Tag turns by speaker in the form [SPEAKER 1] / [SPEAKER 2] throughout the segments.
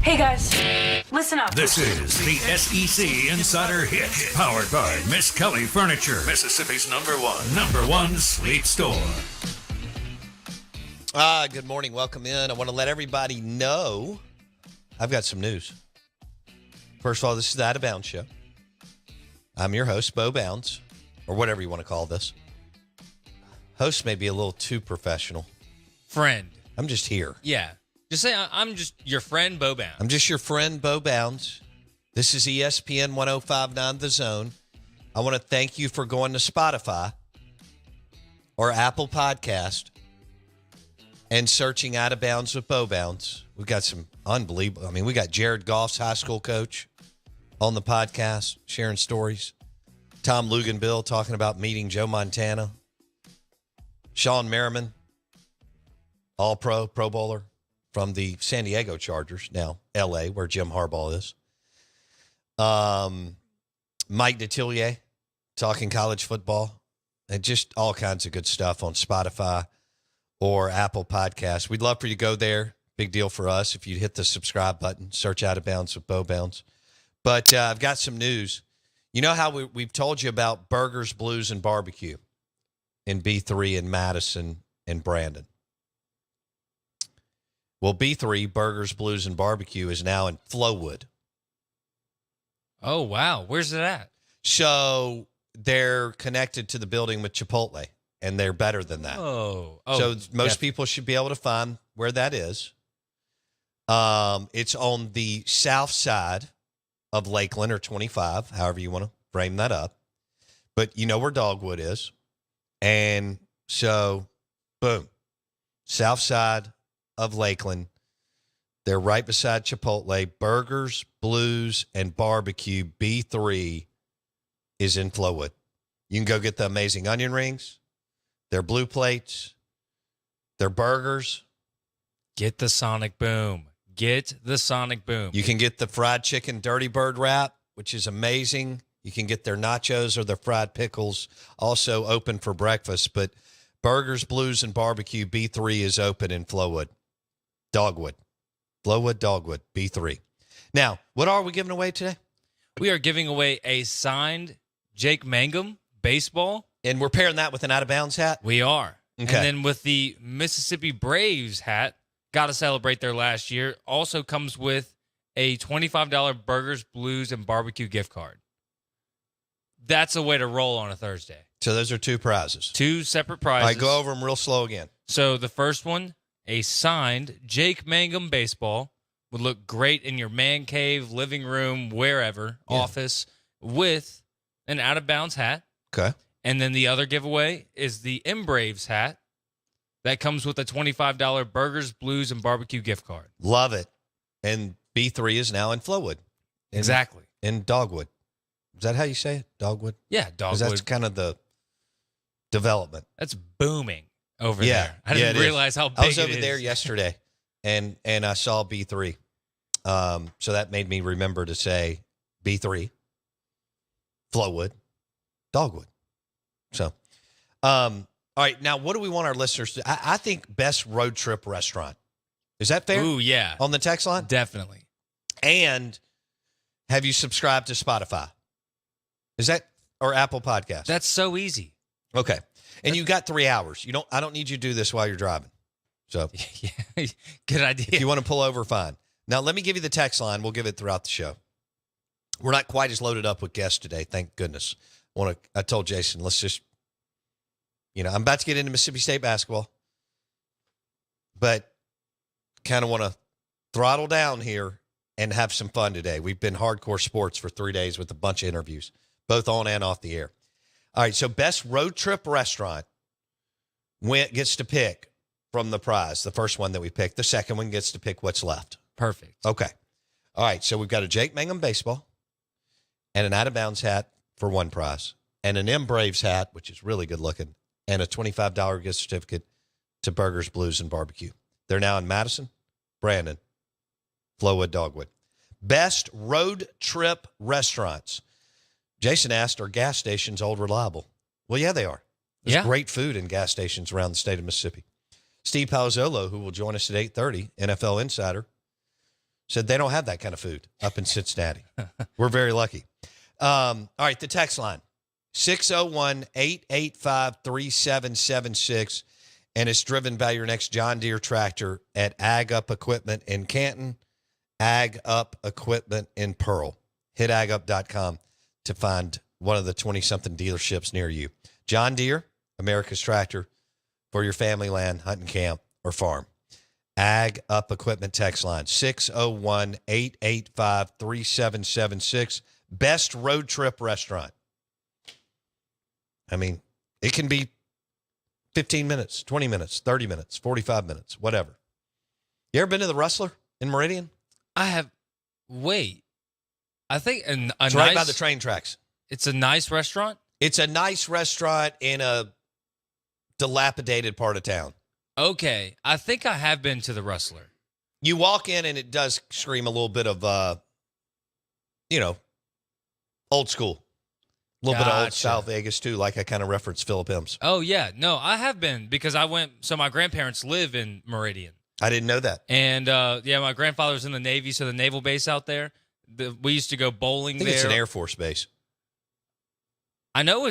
[SPEAKER 1] Hey guys, listen up.
[SPEAKER 2] This is the SEC Insider Hit, powered by Miss Kelly Furniture, Mississippi's number one sleep store.
[SPEAKER 3] Good morning. Welcome in. I want to let everybody know I've got some news. First of all, this is the Out of Bounds Show. I'm your host, Bo Bounds, or whatever you want to call this. Host may be a little too professional.
[SPEAKER 4] Friend.
[SPEAKER 3] I'm just here.
[SPEAKER 4] Yeah. Just say I'm just your friend, Bo Bounds.
[SPEAKER 3] I'm just your friend, Bo Bounds. This is ESPN 1059 The Zone. I want to thank you for going to Spotify or Apple Podcast and searching Out of Bounds with Bo Bounds. We've got some unbelievable. We got Jared Goff's high school coach on the podcast, sharing stories. Tom Luganbill talking about meeting Joe Montana. Sean Merriman, All-Pro, Pro Bowler from the San Diego Chargers, now L.A., where Jim Harbaugh is. Mike Detillier talking college football, and just all kinds of good stuff on Spotify or Apple Podcasts. We'd love for you to go there. Big deal for us if you hit the subscribe button, search Out of Bounds with Bo Bounds. But I've got some news. You know how we've told you about Burgers, Blues, and Barbecue in B3 in Madison and Brandon. Well, B3, Burgers, Blues, and Barbecue, is now in Flowood.
[SPEAKER 4] Oh, wow. Where's it at?
[SPEAKER 3] So they're connected to the building with Chipotle, and they're better than that.
[SPEAKER 4] Oh.
[SPEAKER 3] So most people should be able to find where that is. It's on the south side of Lakeland or 25, however you want to frame that up. But you know where Dogwood is. And so, boom, south side of Lakeland. They're right beside Chipotle. Burgers, Blues, and Barbecue, B3, is in Flowood. You can go get the amazing onion rings, their blue plates, their burgers.
[SPEAKER 4] Get the Sonic Boom. Get the Sonic Boom.
[SPEAKER 3] You can get the fried chicken Dirty Bird wrap, which is amazing. You can get their nachos or their fried pickles, also open for breakfast. But Burgers, Blues, and Barbecue, B3 is open in Flowood. Dogwood. Flowood, Dogwood, B3. Now, what are we giving away today?
[SPEAKER 4] We are giving away a signed Jake Mangum baseball.
[SPEAKER 3] And we're pairing that with an Out of Bounds hat?
[SPEAKER 4] We are.
[SPEAKER 3] Okay.
[SPEAKER 4] And then with the Mississippi Braves hat, got to celebrate their last year, also comes with a $25 Burgers, Blues, and Barbecue gift card. That's a way to roll on a Thursday.
[SPEAKER 3] So those are two prizes.
[SPEAKER 4] Two separate prizes.
[SPEAKER 3] All right, go over them real slow again.
[SPEAKER 4] So the first one, a signed Jake Mangum baseball, would look great in your man cave, living room, wherever, office, with an Out of Bounds hat.
[SPEAKER 3] Okay.
[SPEAKER 4] And then the other giveaway is the M Braves hat that comes with a $25 Burgers, Blues, and Barbecue gift card.
[SPEAKER 3] Love it. And B3 is now in Flowood.
[SPEAKER 4] Exactly.
[SPEAKER 3] In Dogwood. Is that how you say it? Dogwood?
[SPEAKER 4] Yeah,
[SPEAKER 3] Because
[SPEAKER 4] Dogwood.
[SPEAKER 3] that's kind of the development.
[SPEAKER 4] That's booming over
[SPEAKER 3] Yeah,
[SPEAKER 4] there. I didn't
[SPEAKER 3] it is.
[SPEAKER 4] realize how big
[SPEAKER 3] I was
[SPEAKER 4] it
[SPEAKER 3] over
[SPEAKER 4] is.
[SPEAKER 3] there yesterday, and I saw B3. So that made me remember to say B3, Flowood, Dogwood. So, all right, now what do we want our listeners to? I think best road trip restaurant. Is that fair?
[SPEAKER 4] Ooh, yeah.
[SPEAKER 3] On the text line?
[SPEAKER 4] Definitely.
[SPEAKER 3] And have you subscribed to Spotify? Is that, or Apple Podcast?
[SPEAKER 4] That's so easy.
[SPEAKER 3] Okay. And you got 3 hours. I don't need you to do this while you're driving. So
[SPEAKER 4] Yeah, good idea.
[SPEAKER 3] if you want to pull over, fine. Now, let me give you the text line. We'll give it throughout the show. We're not quite as loaded up with guests today, thank goodness. I told Jason, let's just, I'm about to get into Mississippi State basketball, but kind of want to throttle down here and have some fun today. We've been hardcore sports for 3 days with a bunch of interviews, both on and off the air. All right, so best road trip restaurant gets to pick from the prize, the first one that we picked. The second one gets to pick what's left.
[SPEAKER 4] Perfect.
[SPEAKER 3] Okay. All right, so we've got a Jake Mangum baseball and an Out of Bounds hat for one prize, and an M Braves hat, which is really good looking, and a $25 gift certificate to Burgers, Blues, and Barbecue. They're now in Madison, Brandon, Flowood, Dogwood. Best road trip restaurants. Jason asked, are gas stations old reliable? Well, yeah, they are. There's great food in gas stations around the state of Mississippi. Steve Palazzolo, who will join us at 8:30, NFL Insider, Said they don't have that kind of food up in Cincinnati. We're very lucky. All right, the text line, 601-885-3776, and it's driven by your next John Deere tractor at Ag Up Equipment in Canton, Ag Up Equipment in Pearl. Hit agup.com to find one of the 20-something dealerships near you. John Deere, America's tractor for your family land, hunting camp, or farm. Ag Up Equipment text line, 601-885-3776. Best road trip restaurant. I mean, it can be 15 minutes, 20 minutes, 30 minutes, 45 minutes, whatever. You ever been to the Rustler in Meridian?
[SPEAKER 4] I have. Wait. I think
[SPEAKER 3] It's right by the train tracks.
[SPEAKER 4] It's a nice restaurant?
[SPEAKER 3] It's a nice restaurant in a dilapidated part of town.
[SPEAKER 4] Okay. I think I have been to the Rustler.
[SPEAKER 3] You walk in and it does scream a little bit of, old school. A little bit of old style Vegas, too, like I kind of referenced Philip M's.
[SPEAKER 4] Oh, yeah. No, I have been because I went. So my grandparents live in Meridian.
[SPEAKER 3] I didn't know that.
[SPEAKER 4] And, my grandfather was in the Navy, so the naval base out there. We used to go bowling there.
[SPEAKER 3] It's an Air Force base.
[SPEAKER 4] I know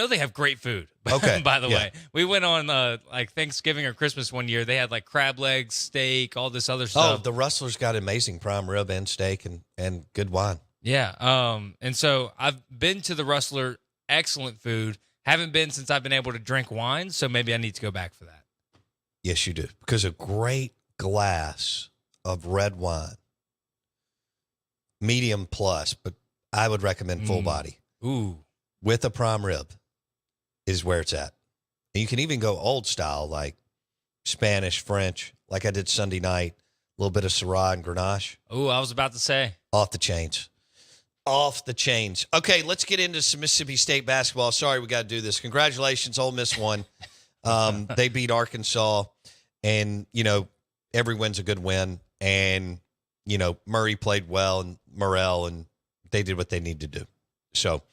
[SPEAKER 4] they have great food.
[SPEAKER 3] Okay.
[SPEAKER 4] By the way, we went on Thanksgiving or Christmas one year. They had like crab legs, steak, all this other stuff.
[SPEAKER 3] Oh, the Rustler's got amazing prime rib and steak and good wine.
[SPEAKER 4] Yeah. And so I've been to the Rustler. Excellent food. Haven't been since I've been able to drink wine. So maybe I need to go back for that.
[SPEAKER 3] Yes, you do. Because a great glass of red wine, medium plus, but I would recommend full body.
[SPEAKER 4] Ooh.
[SPEAKER 3] With a prime rib is where it's at. And you can even go old style, like Spanish, French, like I did Sunday night, a little bit of Syrah and Grenache.
[SPEAKER 4] Ooh, I was about to say.
[SPEAKER 3] Off the chains. Off the chains. Okay, let's get into some Mississippi State basketball. Sorry, we got to do this. Congratulations, Ole Miss won. They beat Arkansas, and, every win's a good win. And, Murray played well, and Morrell, and they did what they need to do. So,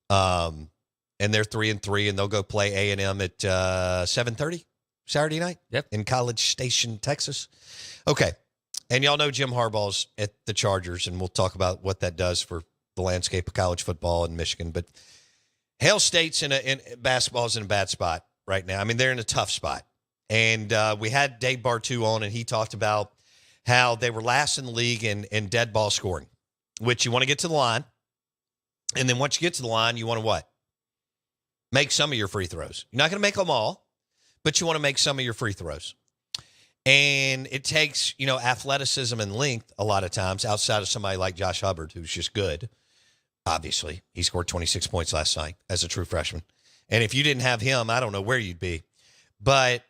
[SPEAKER 3] and they're 3-3, and they'll go play A&M at 7:30 Saturday night.
[SPEAKER 4] Yep.
[SPEAKER 3] In College Station, Texas. Okay, and y'all know Jim Harbaugh's at the Chargers, and we'll talk about what that does for the landscape of college football in Michigan. But Hail State's in basketball's in a bad spot right now. I mean, they're in a tough spot. And we had Dave Bartu on, and he talked about how they were last in the league in dead ball scoring, which you want to get to the line. And then once you get to the line, you want to what? Make some of your free throws. You're not going to make them all, but you want to make some of your free throws. And it takes, athleticism and length a lot of times outside of somebody like Josh Hubbard, who's just good. Obviously, he scored 26 points last night as a true freshman. And if you didn't have him, I don't know where you'd be. But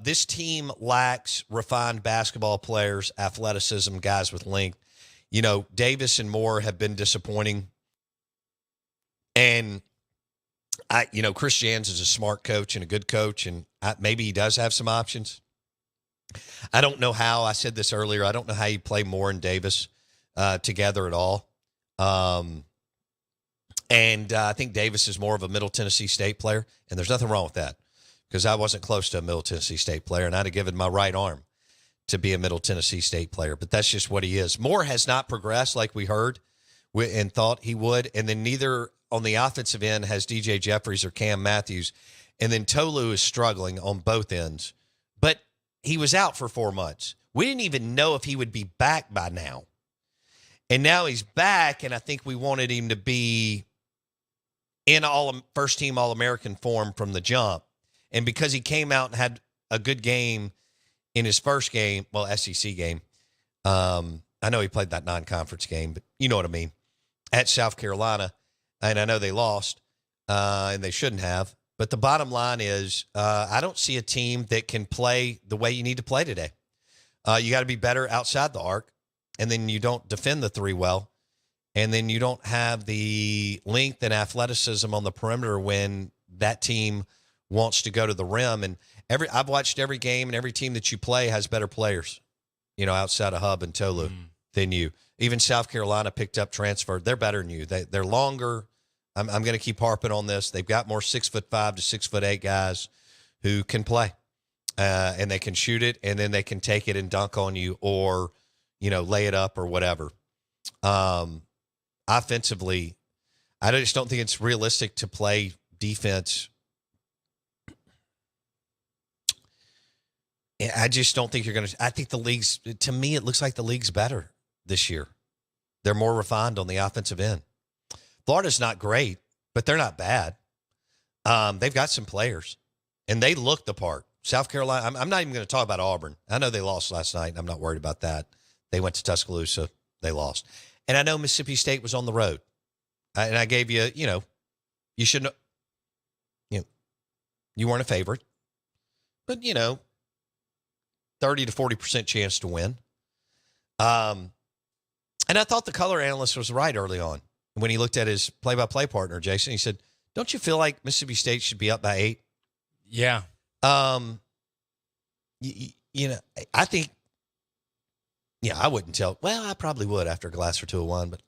[SPEAKER 3] this team lacks refined basketball players, athleticism, guys with length. Davis and Moore have been disappointing. And, Chris Jans is a smart coach and a good coach, and maybe he does have some options. I don't know how. I said this earlier. I don't know how you play Moore and Davis together at all. And I think Davis is more of a Middle Tennessee State player, and there's nothing wrong with that because I wasn't close to a Middle Tennessee State player, and I'd have given my right arm to be a Middle Tennessee State player, but that's just what he is. Moore has not progressed like we heard and thought he would, and then neither on the offensive end has DJ Jeffries or Cam Matthews, and then Tolu is struggling on both ends. But he was out for 4 months. We didn't even know if he would be back by now. And now he's back, and I think we wanted him to be in first-team All-American form from the jump. And because he came out and had a good game in his first game, SEC game, I know he played that non-conference game, but you know what I mean, at South Carolina, and I know they lost, and they shouldn't have. But the bottom line is I don't see a team that can play the way you need to play today. You got to be better outside the arc, and then you don't defend the three well, and then you don't have the length and athleticism on the perimeter when that team wants to go to the rim. And I've watched every game, and every team that you play has better players, outside of Hub and Tolu than you. Even South Carolina picked up transfer. They're better than you. They're longer. I'm going to keep harping on this. They've got more 6'5" to 6'8" guys who can play, and they can shoot it, and then they can take it and dunk on you, or lay it up or whatever. Offensively, I just don't think it's realistic to play defense. I just don't think you're going to. I think to me, it looks like the league's better this year. They're more refined on the offensive end. Florida's not great, but they're not bad. They've got some players, and they look the part. South Carolina, I'm not even going to talk about Auburn. I know they lost last night, and I'm not worried about that. They went to Tuscaloosa. They lost. And I know Mississippi State was on the road. And I gave you, you shouldn't, you weren't a favorite. But, 30 to 40% chance to win. And I thought the color analyst was right early on. When he looked at his play-by-play partner, Jason, he said, don't you feel like Mississippi State should be up by 8?
[SPEAKER 4] Yeah.
[SPEAKER 3] I think, I wouldn't tell. Well, I probably would after a glass or two of wine, but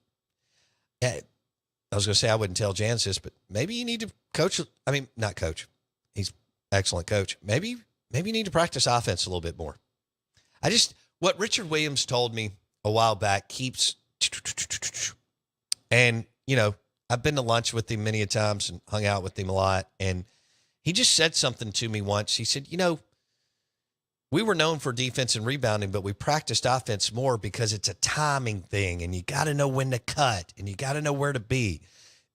[SPEAKER 3] I was going to say I wouldn't tell Jans this, but maybe you need to coach. I mean, not coach. He's an excellent coach. Maybe you need to practice offense a little bit more. What Richard Williams told me a while back keeps, and, I've been to lunch with him many a times and hung out with him a lot. And he just said something to me once. He said, we were known for defense and rebounding, but we practiced offense more because it's a timing thing, and you got to know when to cut, and you got to know where to be.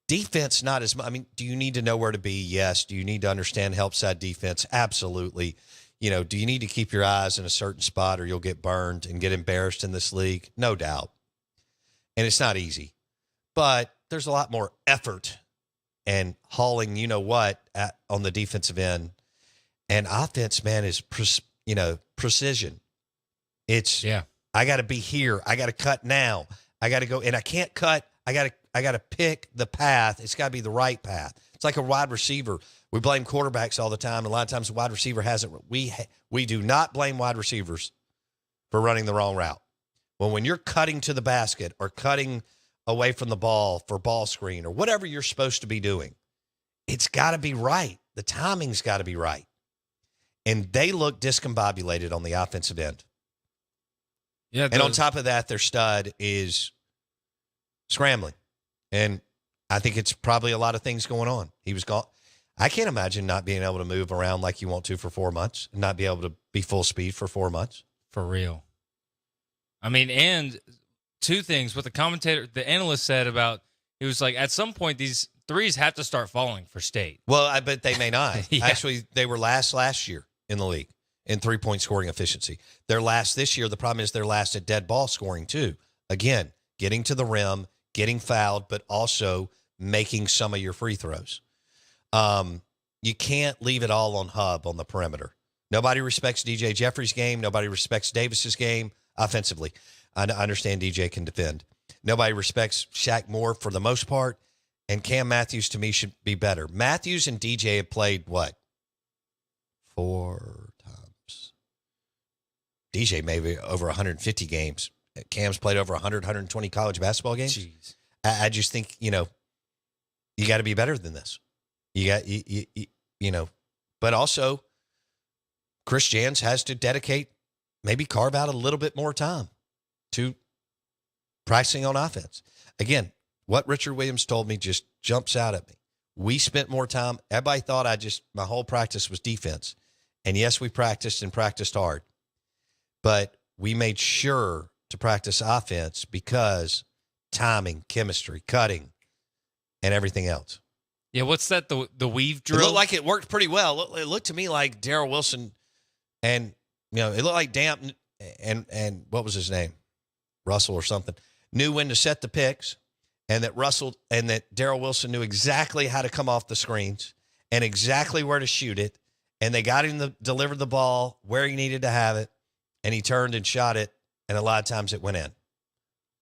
[SPEAKER 3] Defense, not as much. I mean, do you need to know where to be? Yes. Do you need to understand help side defense? Absolutely. Do you need to keep your eyes in a certain spot or you'll get burned and get embarrassed in this league? No doubt. And it's not easy. But there's a lot more effort and hauling, on the defensive end. And offense, man, is precision. It's, I got to be here. I got to cut now. I got to go, and I can't cut. I got to pick the path. It's got to be the right path. It's like a wide receiver. We blame quarterbacks all the time. And a lot of times the wide receiver hasn't. We do not blame wide receivers for running the wrong route. When you're cutting to the basket or cutting away from the ball for ball screen or whatever you're supposed to be doing, it's got to be right. The timing's got to be right. And they look discombobulated on the offensive end.
[SPEAKER 4] Yeah.
[SPEAKER 3] And on top of that, their stud is scrambling. And I think it's probably a lot of things going on. He was gone. I can't imagine not being able to move around like you want to for 4 months and not be able to be full speed for 4 months.
[SPEAKER 4] For real. I mean, and two things. What the analyst said about, it was like, at some point, these threes have to start falling for State.
[SPEAKER 3] Well, I bet they may not.
[SPEAKER 4] Yeah.
[SPEAKER 3] Actually, they were last year in the league in 3-point scoring efficiency. They're last this year. The problem is they're last at dead ball scoring, too. Again, getting to the rim, getting fouled, but also making some of your free throws. You can't leave it all on Hub on the perimeter. Nobody respects DJ Jeffrey's game. Nobody respects Davis's game offensively. I understand DJ can defend. Nobody respects Shaq Moore for the most part, and Cam Matthews, to me, should be better. Matthews and DJ have played, what, 4 times? DJ maybe over 150 games. Cam's played over 100, 120 college basketball games.
[SPEAKER 4] Jeez.
[SPEAKER 3] I just think, you got to be better than this. But also Chris Jans has to maybe carve out a little bit more time to pricing on offense. Again, what Richard Williams told me just jumps out at me. We spent more time. Everybody thought my whole practice was defense. And yes, we practiced and practiced hard, but we made sure to practice offense because timing, chemistry, cutting, and everything else.
[SPEAKER 4] Yeah, what's that? The weave
[SPEAKER 3] It
[SPEAKER 4] drill?
[SPEAKER 3] looked like it worked pretty well. It looked to me like Darrell Wilson and, it looked like Damp and what was his name? Russell or something, knew when to set the picks, and that Darrell Wilson knew exactly how to come off the screens and exactly where to shoot it. And they got him to deliver the ball where he needed to have it, and he turned and shot it, and a lot of times it went in.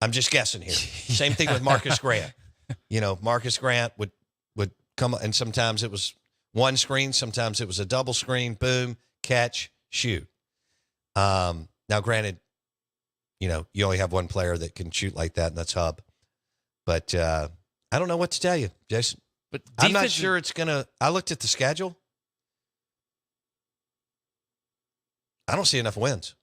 [SPEAKER 3] I'm just guessing here. Same thing with Marcus Grant. Marcus Grant would come, and sometimes it was one screen, sometimes it was a double screen, boom, catch, shoot. Now, granted, you only have one player that can shoot like that, and that's Hub. But I don't know what to tell you, Jason.
[SPEAKER 4] But
[SPEAKER 3] I'm not sure it's going to – I looked at the schedule. I don't see enough wins.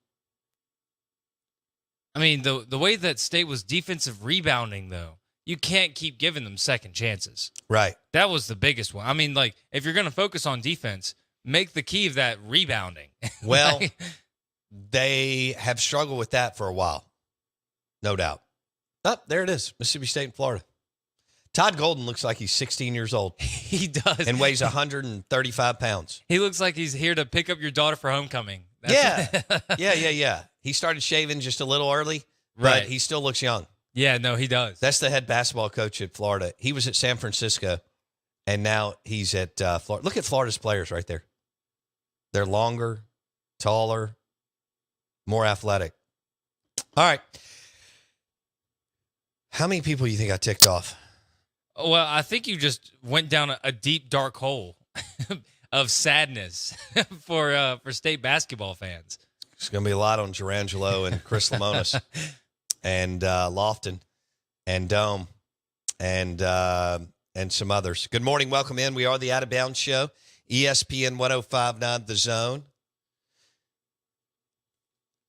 [SPEAKER 4] I mean, the way that State was defensive rebounding, though, you can't keep giving them second chances.
[SPEAKER 3] Right.
[SPEAKER 4] That was the biggest one. I mean, like, if you're going to focus on defense, make the key of that rebounding.
[SPEAKER 3] Well, they have struggled with that for a while. No doubt. Oh, there it is. Mississippi State and Florida. Todd Golden looks like he's 16 years old.
[SPEAKER 4] He does.
[SPEAKER 3] And weighs 135 pounds.
[SPEAKER 4] He looks like he's here to pick up your daughter for homecoming.
[SPEAKER 3] Yeah. He started shaving just a little early,
[SPEAKER 4] Right.
[SPEAKER 3] but he still looks young.
[SPEAKER 4] Yeah, no, he does.
[SPEAKER 3] That's the head basketball coach at Florida. He was at San Francisco, and now he's at Florida. Look at Florida's players right there. They're longer, taller, more athletic. All right. How many people do you think I ticked off?
[SPEAKER 4] Well, I think you just went down a deep, dark hole of sadness for State basketball fans.
[SPEAKER 3] It's going to be a lot on Gerangelo and Chris Lamonis and Lofton and Dome and some others. Good morning. Welcome in. We are the Out of Bounds Show, ESPN 105.9 The Zone.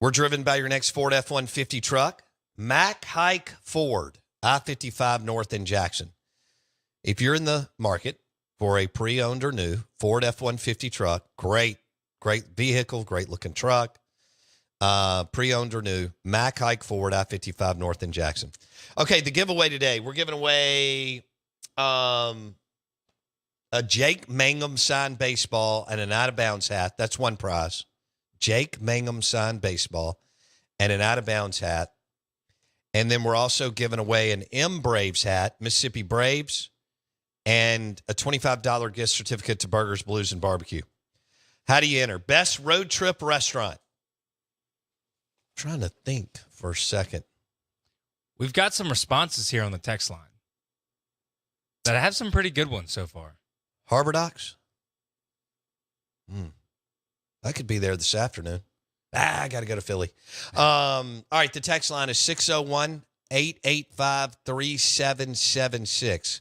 [SPEAKER 3] We're driven by your next Ford F-150 truck, Mack Hike Ford, I-55 North in Jackson. If you're in the market for a pre-owned or new Ford F-150 truck, great vehicle, great looking truck, pre-owned or new, Mack Hike Ford, I-55 North in Jackson. Okay, the giveaway today, we're giving away a Jake Mangum signed baseball and an Out of Bounds hat. That's one prize. Jake Mangum signed baseball and an Out of Bounds hat. And then we're also giving away an M Braves hat, Mississippi Braves, and a $25 gift certificate to Burgers, Blues, and Barbecue. How do you enter? Best road trip restaurant. I'm trying to think for a second.
[SPEAKER 4] We've got some responses here on the text line that have some pretty good ones so far.
[SPEAKER 3] Harbor Docks? I could be there this afternoon. I got to go to Philly. All right, the text line is 601-885-3776.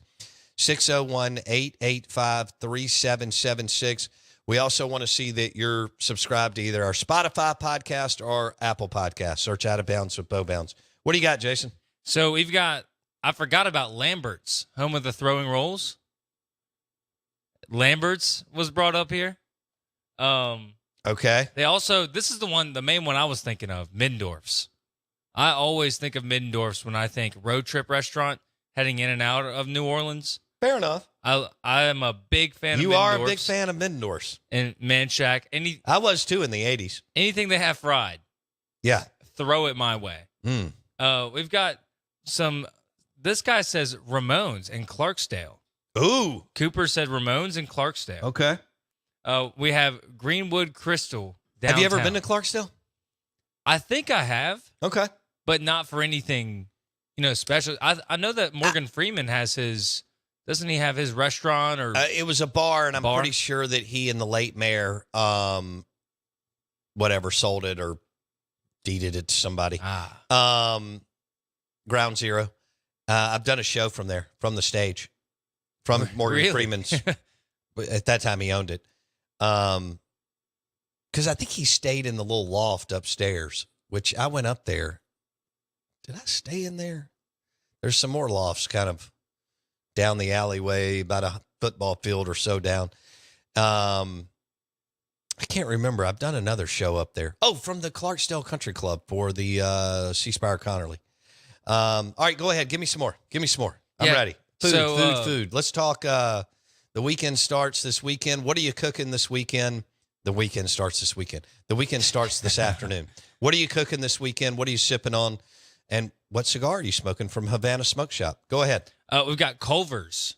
[SPEAKER 3] 601-885-3776. We also want to see that you're subscribed to either our Spotify podcast or Apple podcast. Search Out of Bounds with Bo Bounds. What do you got, Jason?
[SPEAKER 4] So we've got, I forgot about Lambert's, home of the throwing rolls. Lambert's was brought up here.
[SPEAKER 3] Okay.
[SPEAKER 4] They also, this is the main one I was thinking of, Middendorf's. I always think of Middendorf's when I think road trip restaurant heading in and out of New Orleans.
[SPEAKER 3] Fair enough.
[SPEAKER 4] I am a big fan of Middendorf's.
[SPEAKER 3] You are a big fan of Middendorf's.
[SPEAKER 4] And Man Shack.
[SPEAKER 3] I was too in the 80s.
[SPEAKER 4] Anything they have fried.
[SPEAKER 3] Yeah.
[SPEAKER 4] Throw it my way. We've got some, this guy says Ramones in Clarksdale.
[SPEAKER 3] Ooh.
[SPEAKER 4] Cooper said Ramones in Clarksdale.
[SPEAKER 3] Okay.
[SPEAKER 4] We have Greenwood Crystal downtown.
[SPEAKER 3] Have you ever been to Clarksdale?
[SPEAKER 4] I think I have.
[SPEAKER 3] Okay.
[SPEAKER 4] But not for anything, special. I know that Morgan Freeman has his, doesn't he have his restaurant or?
[SPEAKER 3] It was a bar, and I'm pretty sure that he and the late mayor, sold it or deeded it to somebody. Ground Zero. I've done a show from there, from the stage, from Morgan Freeman's. At that time, he owned it. Because I think he stayed in the little loft upstairs, which I went up there. Did I stay in there? There's some more lofts kind of down the alleyway, about a football field or so down. I can't remember. I've done another show up there. Oh, from the Clarksdale Country Club for the C. Spire Connerly. All right, go ahead. Give me some more. I'm ready. Food. Let's talk. The weekend starts this weekend. What are you cooking this weekend? The weekend starts this weekend. The weekend starts this afternoon. What are you cooking this weekend? What are you sipping on? And what cigar are you smoking from Havana Smoke Shop? Go ahead.
[SPEAKER 4] We've got Culver's.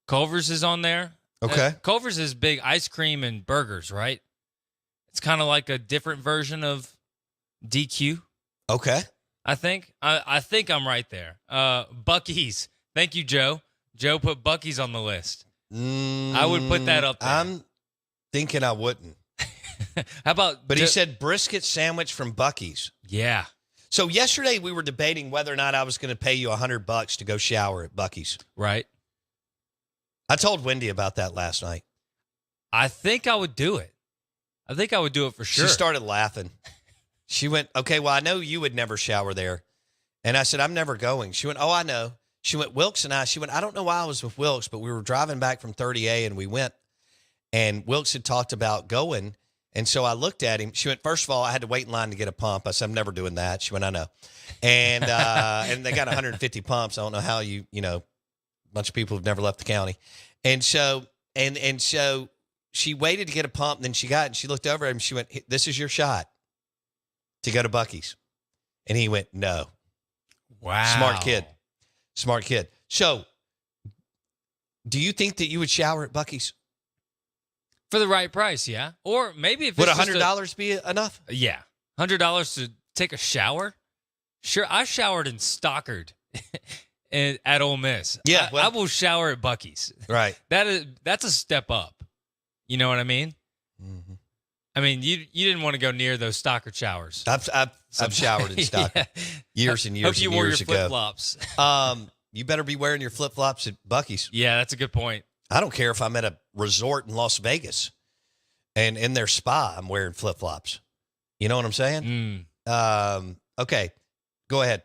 [SPEAKER 4] Culver's is on there.
[SPEAKER 3] Okay.
[SPEAKER 4] Culver's is big ice cream and burgers, right? It's kind of like a different version of DQ.
[SPEAKER 3] Okay.
[SPEAKER 4] I think I'm right there. Buc-ee's. Thank you, Joe. Joe put Buc-ee's on the list. I would put that up there.
[SPEAKER 3] I'm thinking I wouldn't.
[SPEAKER 4] How about?
[SPEAKER 3] But he said brisket sandwich from Buc-ee's.
[SPEAKER 4] Yeah.
[SPEAKER 3] So yesterday we were debating whether or not I was going to pay you $100 to go shower at Buc-ee's.
[SPEAKER 4] Right.
[SPEAKER 3] I told Wendy about that last night.
[SPEAKER 4] I think I would do it. I think I would do it for sure.
[SPEAKER 3] She started laughing. She went, okay, well, I know you would never shower there. And I said, I'm never going. She went, oh, I know. She went, Wilkes and she went, I don't know why I was with Wilkes, but we were driving back from 30A and we went, and Wilkes had talked about going. And so I looked at him. She went, first of all, I had to wait in line to get a pump. I said, I'm never doing that. She went, I know. And and they got 150 pumps. I don't know how a bunch of people have never left the county. And so, and so she waited to get a pump. And then she got it and she looked over at him. She went, this is your shot to go to Buc-ee's. And he went, no.
[SPEAKER 4] Wow.
[SPEAKER 3] Smart kid. So do you think that you would shower at Buc-ee's?
[SPEAKER 4] For the right price, yeah. Or maybe if
[SPEAKER 3] would
[SPEAKER 4] it's
[SPEAKER 3] $100 be enough?
[SPEAKER 4] Yeah. $100 to take a shower? Sure, I showered in Stockard at Ole Miss.
[SPEAKER 3] Yeah.
[SPEAKER 4] I will shower at Buc-ee's.
[SPEAKER 3] Right.
[SPEAKER 4] That's a step up. You know what I mean? Mm-hmm. I mean, you didn't want to go near those Stockard showers.
[SPEAKER 3] I've showered in Stockard years and years
[SPEAKER 4] Hope you
[SPEAKER 3] and
[SPEAKER 4] wore
[SPEAKER 3] years
[SPEAKER 4] your
[SPEAKER 3] ago.
[SPEAKER 4] flip-flops.
[SPEAKER 3] You better be wearing your flip-flops at Buc-ee's.
[SPEAKER 4] Yeah, that's a good point.
[SPEAKER 3] I don't care if I'm at a resort in Las Vegas and in their spa, I'm wearing flip-flops. You know what I'm saying? Okay, go ahead.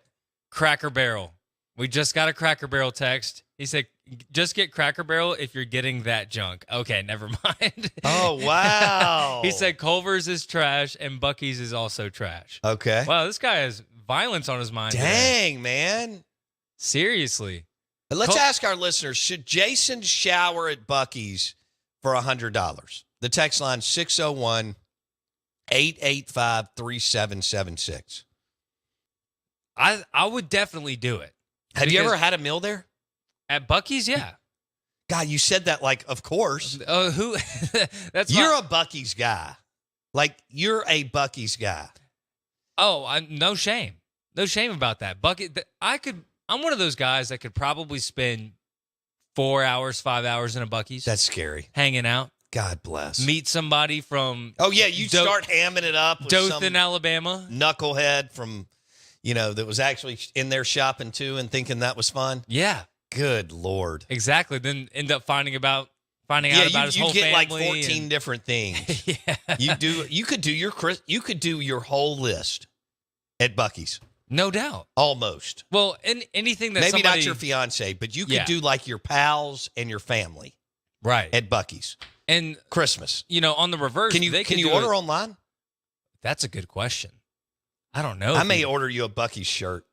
[SPEAKER 4] Cracker Barrel. We just got a Cracker Barrel text. He said, just get Cracker Barrel if you're getting that junk. Okay, never mind.
[SPEAKER 3] Oh, wow.
[SPEAKER 4] He said Culver's is trash and Buc-ee's is also trash.
[SPEAKER 3] Okay.
[SPEAKER 4] Wow, this guy has violence on his mind.
[SPEAKER 3] Dang,
[SPEAKER 4] today.
[SPEAKER 3] man.
[SPEAKER 4] Seriously.
[SPEAKER 3] Let's ask our listeners, should Jason shower at Buc-ee's for $100? The text line 601-885-3776.
[SPEAKER 4] I would definitely do it.
[SPEAKER 3] Have you ever had a meal there?
[SPEAKER 4] At Buc-ee's, yeah.
[SPEAKER 3] God, you said that like, of course.
[SPEAKER 4] Who?
[SPEAKER 3] You're a Buc-ee's guy. Like, you're a Buc-ee's guy.
[SPEAKER 4] Oh, no shame. No shame about that. I'm one of those guys that could probably spend 4 hours, 5 hours in a Buc-ee's.
[SPEAKER 3] That's scary.
[SPEAKER 4] Hanging out.
[SPEAKER 3] God bless.
[SPEAKER 4] Meet somebody from...
[SPEAKER 3] Oh, yeah, you start hamming it up with
[SPEAKER 4] Dothan, Alabama.
[SPEAKER 3] Knucklehead from, that was actually in there shopping too and thinking that was fun.
[SPEAKER 4] Yeah.
[SPEAKER 3] Good Lord.
[SPEAKER 4] Exactly. Then end up finding out about his whole family.
[SPEAKER 3] You get like 14 different things.
[SPEAKER 4] Yeah.
[SPEAKER 3] You could do your whole list at Buc-ee's.
[SPEAKER 4] No doubt.
[SPEAKER 3] Almost.
[SPEAKER 4] Well, anything that
[SPEAKER 3] maybe not your fiance, but you could do like your pals and your family.
[SPEAKER 4] Right.
[SPEAKER 3] At Buc-ee's.
[SPEAKER 4] And
[SPEAKER 3] Christmas.
[SPEAKER 4] On the reverse,
[SPEAKER 3] can you order online?
[SPEAKER 4] That's a good question. I don't know.
[SPEAKER 3] I may order you a Buc-ee's shirt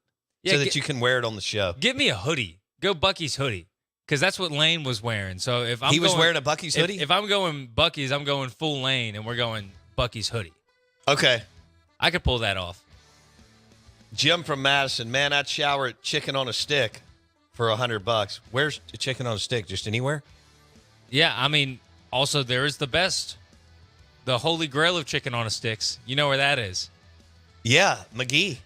[SPEAKER 3] so that you can wear it on the show.
[SPEAKER 4] Give me a hoodie. Go Buc-ee's hoodie. Because that's what Lane was wearing. So if he
[SPEAKER 3] was wearing a Buc-ee's hoodie?
[SPEAKER 4] If I'm going Buc-ee's, I'm going full Lane, and we're going Buc-ee's hoodie.
[SPEAKER 3] Okay.
[SPEAKER 4] I could pull that off.
[SPEAKER 3] Jim from Madison, man, I'd shower at Chicken on a Stick for $100. Where's the Chicken on a Stick? Just anywhere?
[SPEAKER 4] Yeah, I mean, also there is the holy grail of chicken on a sticks. You know where that is?
[SPEAKER 3] Yeah, McGee,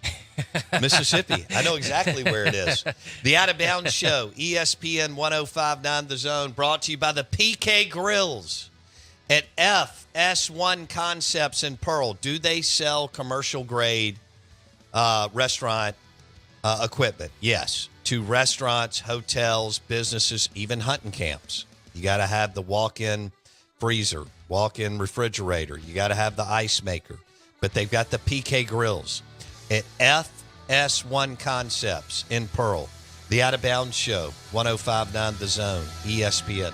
[SPEAKER 3] Mississippi. I know exactly where it is. The Out of Bounds Show, ESPN 105.9 The Zone, brought to you by the PK Grills at FS1 Concepts in Pearl. Do they sell commercial grade restaurant equipment? Yes. To restaurants, hotels, businesses, even hunting camps. You got to have the walk-in freezer, walk-in refrigerator. You got to have the ice maker. But they've got the PK Grills at FS1 Concepts in Pearl. The Out of Bounds Show, 105.9 The Zone, ESPN.